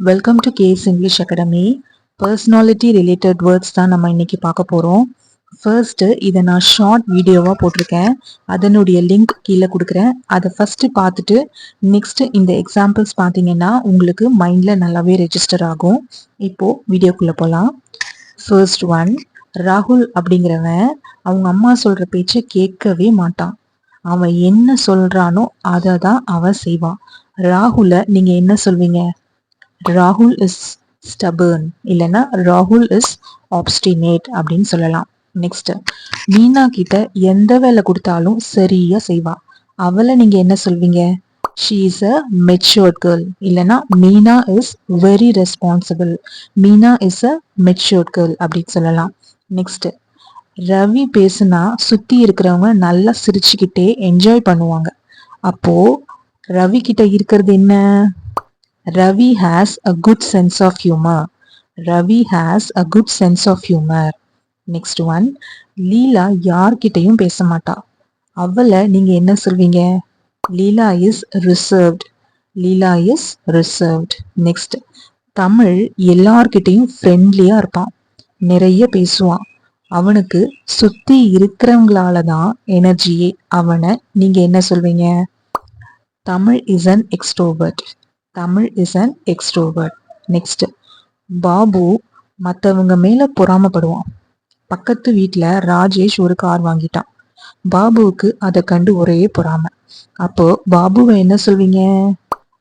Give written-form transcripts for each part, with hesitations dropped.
Welcome to case English academy. Personality related words தான் நம்ம இன்னைக்கு பார்க்க போகிறோம். ஃபர்ஸ்ட்டு இதை நான் ஷார்ட் வீடியோவாக போட்டிருக்கேன். அதனுடைய லிங்க் கீழே கொடுக்குறேன். அதை ஃபஸ்ட்டு பார்த்துட்டு நெக்ஸ்ட்டு இந்த எக்ஸாம்பிள்ஸ் பார்த்தீங்கன்னா உங்களுக்கு மைண்டில் நல்லாவே ரெஜிஸ்டர் ஆகும். இப்போது வீடியோக்குள்ளே போகலாம். ஃபர்ஸ்ட் ஒன், ராகுல் அப்படிங்கிறவன் அவங்க அம்மா சொல்கிற பேச்சை கேட்கவே மாட்டான். அவன் என்ன சொல்கிறானோ அதை தான் அவன் செய்வான். ராகுலை நீங்கள் என்ன சொல்வீங்க? ராகுல் இஸ் ஸ்டபர்ன், இல்லைன்னா ராகுல் இஸ் ஆப்ஸ்டினேட் அப்படின்னு சொல்லலாம். நெக்ஸ்ட், மீனா கிட்ட எந்த வேலை கொடுத்தாலும் சரியா செய்வா. அவளை நீங்க என்ன சொல்வீங்க? She is a matured girl, இல்லைன்னா Meena is very responsible. Meena is a matured girl அப்படின்னு சொல்லலாம். நெக்ஸ்ட், ரவி பேசுனா சுத்தி இருக்கிறவங்க நல்லா சிரிச்சுக்கிட்டே என்ஜாய் பண்ணுவாங்க. அப்போ ரவி கிட்ட இருக்கிறது என்ன? Ravi has a good sense of humor. Ravi has a good sense of humor. Next one, லீலா யார்கிட்டையும் பேச மாட்டா. அவளை நீங்க என்ன சொல்வீங்க? Leela is reserved. Leela is reserved. Next, Tamil எல்லார்கிட்டையும் ஃப்ரெண்ட்லியா இருப்பான், நிறைய பேசுவான். அவனுக்கு சுத்தி இருக்கிறவங்களால தான் எனர்ஜியே. அவனை நீங்க என்ன சொல்வீங்க? Tamil is an extrovert. Tamil is an extrovert. Next, Babu மற்றவங்க மேல பொறாமப்படுவான். பக்கத்து வீட்டில் ராஜேஷ் ஒரு கார் வாங்கிட்டான். பாபுவுக்கு அதை கண்டு ஒரே பொறாமை. அப்போ பாபுவை என்ன சொல்வீங்க?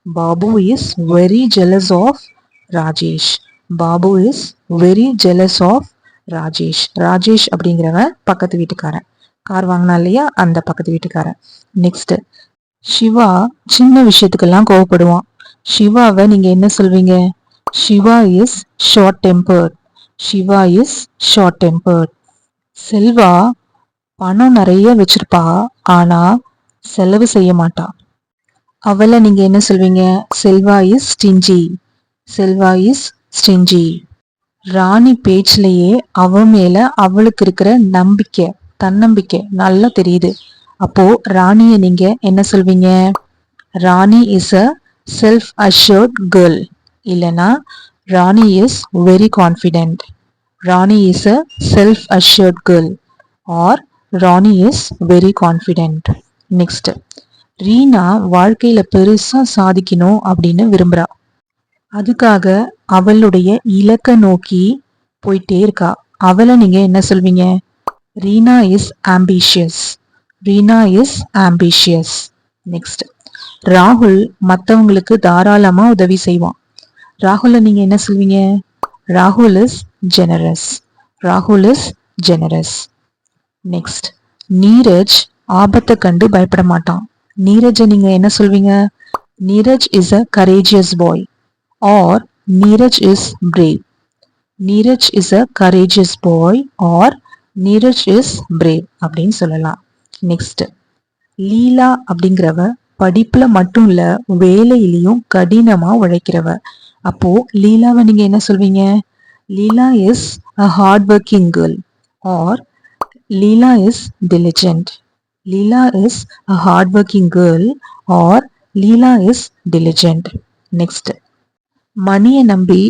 Babu is very jealous of Rajesh. Babu is very jealous of Rajesh. Rajesh அப்படிங்கிறவன் பக்கத்து வீட்டுக்காரன். கார் வாங்கினா இல்லையா, அந்த பக்கத்து வீட்டுக்காரன். நெக்ஸ்ட், சிவா சின்ன விஷயத்துக்கெல்லாம் கோவப்படுவான். சிவாவை நீங்க என்ன சொல்வீங்க? Shiva is short tempered. Shiva is short tempered. Selva பணம் நிறைய வச்சிருப்பா, ஆனா செலவு செய்ய மாட்டா. அவளை நீங்க என்ன சொல்வீங்க? Selva is stingy. Selva is stingy. Rani பேச்சிலேயே அவ மேல அவளுக்கு இருக்கிற நம்பிக்கை, தன்னம்பிக்கை நல்லா தெரியுது. அப்போ ராணிய நீங்க என்ன சொல்வீங்க? Rani is a self assured girl, இல்லைன்னா Rani is very confident. Rani is a self assured girl or Rani is very confident. Next, Reena வாழ்க்கையில பெருசா சாதிக்கணும் அப்படின்னு விரும்புறா. அதுக்காக அவளுடைய இலக்கை நோக்கி போயிட்டே இருக்கா. அவளை நீங்க என்ன சொல்வீங்க? Reena is ambitious. Reena is ambitious. Next, ராகுல் மற்றவங்களுக்கு தாராளமா உதவி செய்வான். ராகுலை நீங்க என்ன சொல்வீங்க? ராகுல் இஸ் ஜெனரஸ். ராகுல் இஸ் ஜெனரஸ். நெக்ஸ்ட், நீரஜ் ஆபத்தை கண்டு பயப்பட மாட்டான். நீரஜை நீங்க என்ன சொல்வீங்க? Neeraj is a courageous boy or Neeraj is brave. Neeraj is a courageous boy or Neeraj is brave அப்படின்னு சொல்லலாம். நெக்ஸ்ட், லீலா அப்படிங்கிறவ படிப்புல மட்டும் இல்ல, வேலையிலையும் கடினமா உழைக்கிறவ. அப்போ லீலாவை நீங்க என்ன சொல்வீங்க? Leela is a hard working girl or Leela is diligent. Leela is a hard working girl or Leela is diligent. Next, மணியை நம்பி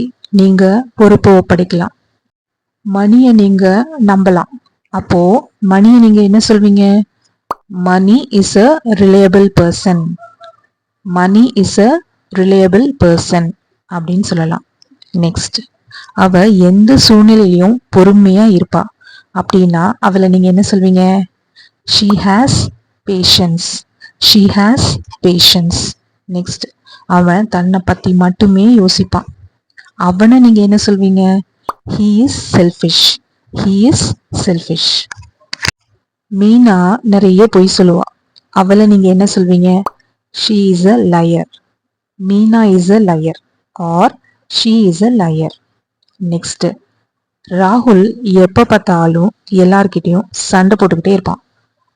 நீங்க பொறுப்பை ஒப்படைக்கலாம். மணியை நீங்க நம்பலாம். அப்போ மணியை நீங்க என்ன சொல்வீங்க? Mani is a reliable person. Mani is a reliable person அப்படின்னு சொல்லலாம். நெக்ஸ்ட், அவ எந்த சூழ்நிலையிலும் பொறுமையா இருப்பா. அப்படின்னா அவளை நீங்க என்ன சொல்வீங்க? She has patience. She has patience. Next, அவன் தன்னை பத்தி மட்டுமே யோசிப்பான். அவனை நீங்க என்ன சொல்வீங்க? He is selfish. He is selfish. Meena நிறைய பொய் சொல்லுவா. அவளை நீங்க என்ன சொல்வீங்க? She is a liar. Meena is a liar or she is a liar. Next, ராகுல் எப்ப பார்த்தாலும் எல்லார்கிட்டையும் சண்டை போட்டுக்கிட்டே இருப்பான்.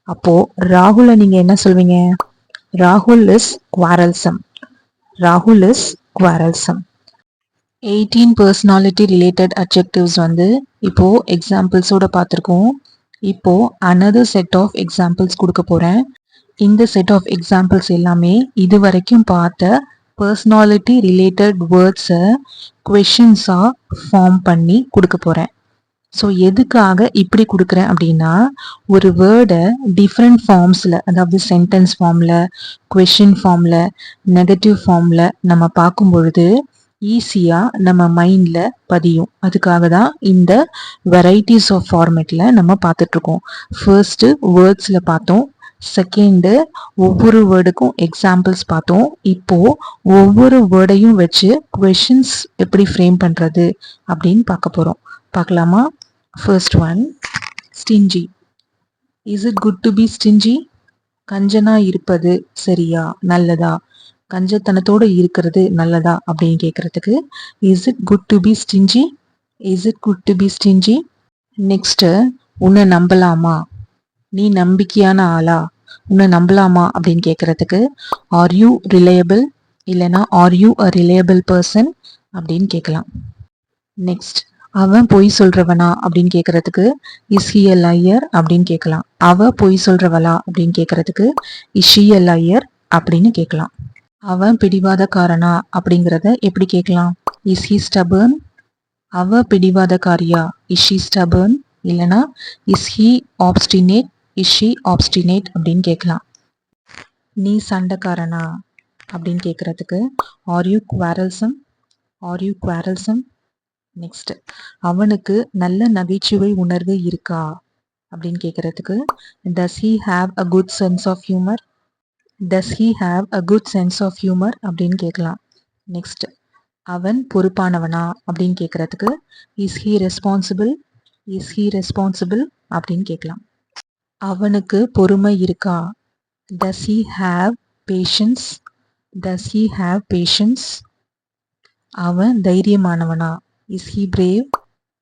அப்போ ராகுலை நீங்க என்ன சொல்வீங்க? ராகுல் இஸ் குவாரல்சம். ராகுல் இஸ் குவாரல்சம். 18 பர்சனாலிட்டி ரிலேட்டட் அட்ஜெக்டிவ்ஸ் இப்போ எக்ஸாம்பிள்ஸோட பார்த்துருக்கோம். இப்போ another செட் ஆஃப் எக்ஸாம்பிள்ஸ் கொடுக்க போறேன். இந்த செட் ஆஃப் எக்ஸாம்பிள்ஸ் எல்லாமே இது வரைக்கும் பார்த்த பர்சனாலிட்டி ரிலேட்டட் வேர்ட்ஸை கொஷின்ஸாக ஃபார்ம் பண்ணி கொடுக்க போகிறேன். ஸோ எதுக்காக இப்படி கொடுக்குறேன் அப்படின்னா, ஒரு வேர்டை டிஃப்ரெண்ட் ஃபார்ம்ஸில், அதாவது சென்டென்ஸ் ஃபார்மில், கொஷின் ஃபார்மில், நெகட்டிவ் ஃபார்மில் நம்ம பார்க்கும் பொழுது ஈஸியாக நம்ம மைண்டில் பதியும். அதுக்காக தான் இந்த வெரைட்டிஸ் ஆஃப் ஃபார்மேட்டில் நம்ம பார்த்துட்ருக்கோம். ஃபர்ஸ்ட்டு வேர்ட்ஸில் பார்த்தோம், செகண்டு ஒவ்வொரு வேர்டுக்கும் எக்ஸாம்பிள்ஸ் பார்த்தோம். இப்போது ஒவ்வொரு வேர்டையும் வச்சு கொஷின்ஸ் எப்படி ஃப்ரேம் பண்ணுறது அப்படின்னு பார்க்க போகிறோம். பார்க்கலாமா? First one, stingy. Is it good to be stingy? கஞ்சனா இருப்பது சரியா, நல்லதா? கஞ்சத்தனத்தோடு இருக்கிறது நல்லதா அப்படின்னு கேட்குறதுக்கு is it good to be stingy, is it good to be stingy. Next, உன்னை நம்பலாமா? நீ நம்பிக்கையான ஆளா? உன்னை நம்பலாமா அப்படின்னு கேட்குறதுக்கு ஆர் யூ ரிலையபிள், இல்லைனா are you a reliable person அப்படின்னு கேட்கலாம். நெக்ஸ்ட், அவன் பொய் சொல்றவனா அப்படின்னு கேட்கறதுக்கு இஸ் ஹி எ லையர் அப்படின்னு கேட்கலாம். அவ பொய் சொல்றவளா அப்படின்னு கேட்கறதுக்கு இஸ் ஷி எ லையர் அப்படின்னு கேட்கலாம். அவன் பிடிவாதக்காரனா அப்படிங்கிறத எப்படி கேட்கலாம்? Is he stubborn? அவ பிடிவாதக்காரியா? Is she stubborn? இல்லைனா is he obstinate, is she obstinate அப்படின்னு கேட்கலாம். நீ சண்டைக்காரனா அப்படின்னு கேட்கறதுக்கு are you quarrelsome, are you quarrelsome. Next, அவனுக்கு நல்ல நகைச்சுவை உணர்வு இருக்கா அப்படின்னு கேட்கறதுக்கு does he have a good sense of humour, does he have a good sense of humour அப்படின்னு கேட்கலாம். நெக்ஸ்ட், அவன் பொறுப்பானவனா அப்படின்னு கேட்கறதுக்கு is he responsible, is he responsible அப்படின்னு கேட்கலாம். அவனுக்கு பொறுமை இருக்கா? Does he have patience, does he have patience. அவன் தைரியமானவனா? இஸ் ஹீ பிரேவ்,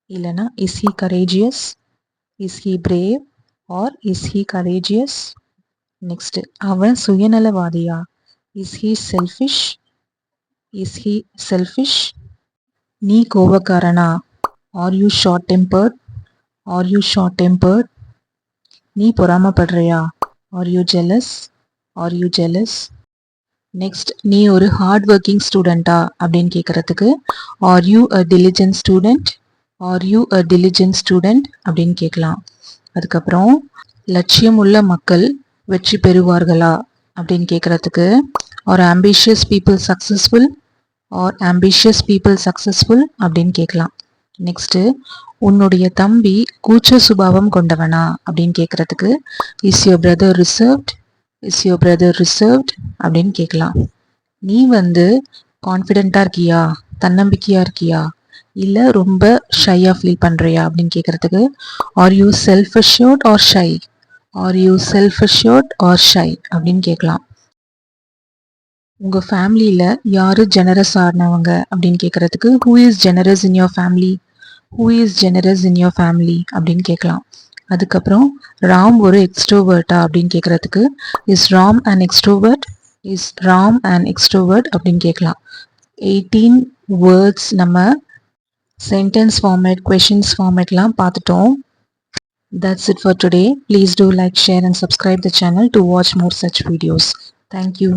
இல்லைனா is he courageous, is he brave or is he courageous. Next, அவன் சுயநலவாதியா? Is he selfish, is he selfish. நீ கோபக்காரனா? Are you short tempered, are you short tempered. நீ பொறாமப்படுறியா? Are you jealous, are you jealous. Next, நீ ஒரு hard working ஸ்டூடெண்டா அப்படின்னு கேட்கறதுக்கு are you a diligent student, are you a diligent student அப்படின்னு கேட்கலாம். அதுக்கப்புறம், லட்சியம் உள்ள மக்கள் வெற்றி பெறுவார்களா அப்படின்னு கேட்கறதுக்கு are ambitious people successful, are ambitious people successful அப்படின்னு கேட்கலாம். நெக்ஸ்ட்டு, உன்னுடைய தம்பி கூச்ச சுபாவம் கொண்டவனா அப்படின்னு கேட்கறதுக்கு is your brother reserved, is your brother reserved அப்படின்னு கேட்கலாம். நீ கான்ஃபிடென்ட்டாக இருக்கியா, தன்னம்பிக்கையாக இருக்கியா, இல்லை ரொம்ப ஷையாக ஃபீல் பண்ணுறியா அப்படின்னு கேட்குறதுக்கு are you self assured or shy, are you self assured or shy அப்படின்னு கேட்கலாம். உங்கள் ஃபேமிலியில் யார் ஜெனரஸ் ஆனவங்க அப்படின்னு கேட்குறதுக்கு who is generous in your family, who is generous in your family அப்படின்னு கேட்கலாம். அதுக்கப்புறம், ராம் ஒரு எக்ஸ்ட்ரோவர்ட்டா அப்படின்னு கேட்குறதுக்கு is Ram and extrovert, is Ram and extrovert அப்படின்னு கேட்கலாம். 18 வேர்ட்ஸ் நம்ம சென்டென்ஸ் ஃபார்மேட், கொஷின்ஸ் ஃபார்மேட்லாம் பார்த்துட்டோம். That's it for today. Please do like, share and subscribe the channel to watch more such videos. Thank you.